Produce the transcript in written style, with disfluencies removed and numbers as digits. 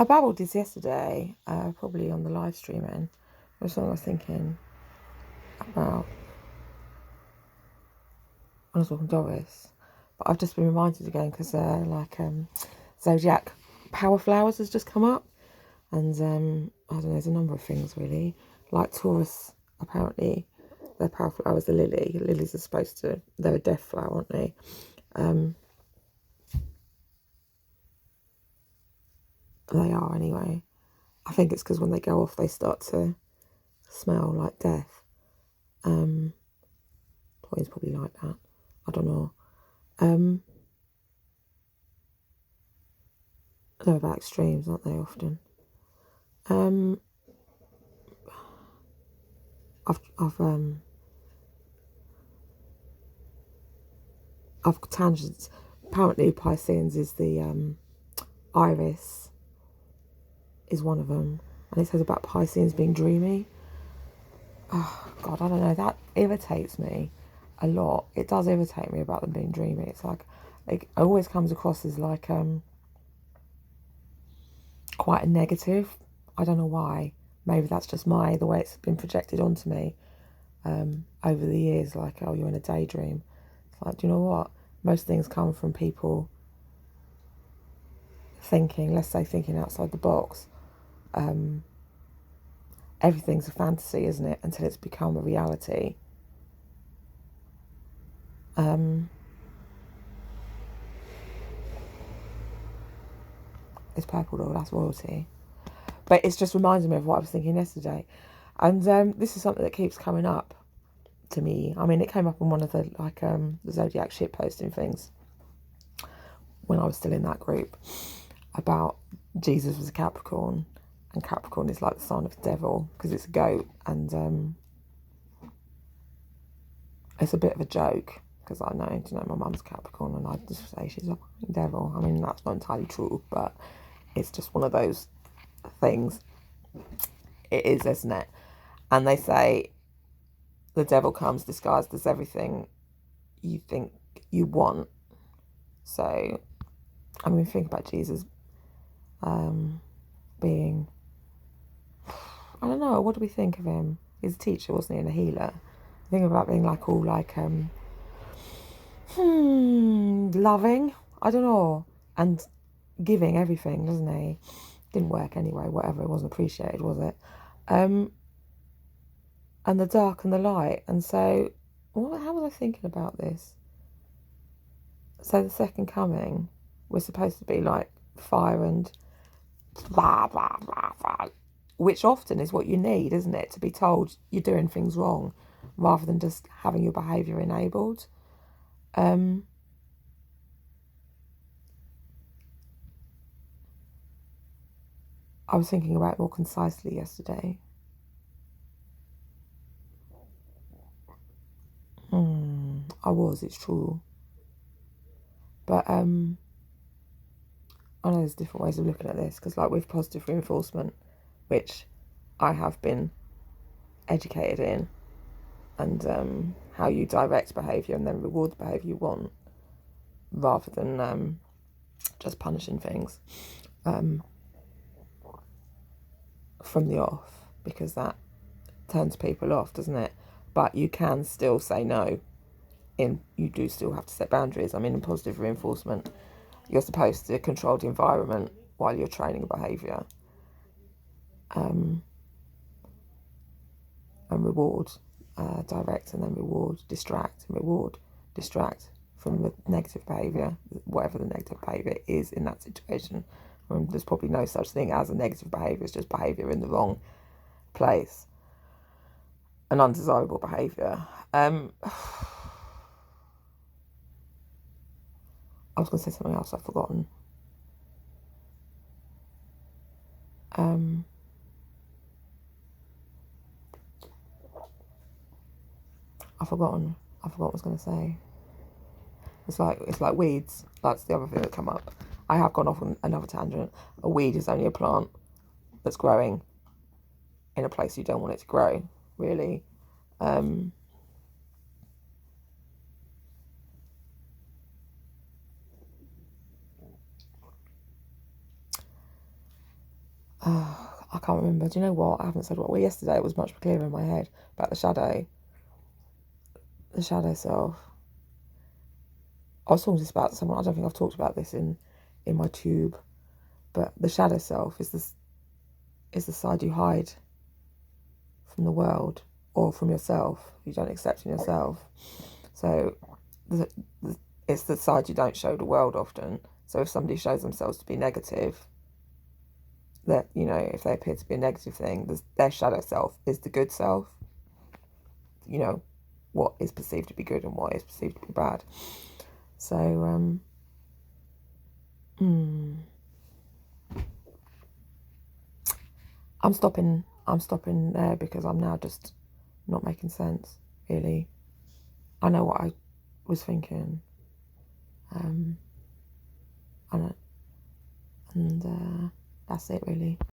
I babbled this yesterday, probably on the live streaming. It was something I was thinking about when I was talking to Doris. But I've just been reminded again because Zodiac Power Flowers has just come up. And I don't know, there's a number of things really. Like Taurus, apparently, their power flower is the lily. Lilies are they're a death flower, aren't they? They are anyway. I think it's because when they go off, they start to smell like death. Toys probably like that. I don't know. They're about extremes, aren't they? Often. I've tangents. Apparently, Pisceans is the iris is one of them, and it says about Pisceans being dreamy. Oh God, I don't know. That irritates me a lot. It does irritate me about them being dreamy. It's like it always comes across as like quite a negative. I don't know why. Maybe that's just the way it's been projected onto me over the years. Like, oh, you're in a daydream. It's like, do you know what? Most things come from people thinking, let's say, thinking outside the box. Everything's a fantasy, isn't it? Until it's become a reality. It's purple though, that's royalty. But it's just reminding me of what I was thinking yesterday. And this is something that keeps coming up to me. I mean, it came up on one of the the Zodiac shit posting things when I was still in that group about Jesus was a Capricorn, and Capricorn is like the sign of the devil because it's a goat, and it's a bit of a joke because I know, my mum's Capricorn and I just say she's a fucking devil. I mean, that's not entirely true, but it's just one of those things. It is, isn't it? And they say the devil comes disguised as everything you think you want. So, I mean, think about Jesus being, I don't know, what do we think of him? He's a teacher, wasn't he, and a healer. Think about being like all like, loving, I don't know, and giving everything, doesn't he? Didn't work anyway, whatever, it wasn't appreciated, was it? And the dark and the light. And so, how was I thinking about this? So the second coming, we're supposed to be like fire and blah, blah, blah, blah, which often is what you need, isn't it? To be told you're doing things wrong rather than just having your behaviour enabled. I was thinking about it more concisely yesterday. It's true. But I know there's different ways of looking at this, because like with positive reinforcement, which I have been educated in, and how you direct behaviour and then reward the behaviour you want rather than just punishing things from the off, because that turns people off, doesn't it? But you can still say no. You do still have to set boundaries. I mean, in positive reinforcement, you're supposed to control the environment while you're training a behaviour, and reward, direct, and then reward, distract, and reward, distract from the negative behaviour, whatever the negative behaviour is in that situation. I mean, there's probably no such thing as a negative behaviour, it's just behaviour in the wrong place, an undesirable behaviour. I was going to say something else I've forgotten. I've forgotten what I was going to say. It's like weeds. That's the other thing that come up. I have gone off on another tangent. A weed is only a plant that's growing in a place you don't want it to grow, really. I can't remember. Do you know what? I haven't said what. Well, yesterday it was much clearer in my head about the shadow self. I was talking just about someone. I don't think I've talked about this in my tube, but the shadow self is the side you hide from the world or from yourself. You don't accept in yourself. So it's the side you don't show the world often. So if somebody shows themselves to be negative, that, you know, if they appear to be a negative thing, their shadow self is the good self. You know, what is perceived to be good and what is perceived to be bad. So, I'm stopping there because I'm now just not making sense, really. I know what I was thinking. And that's it, really.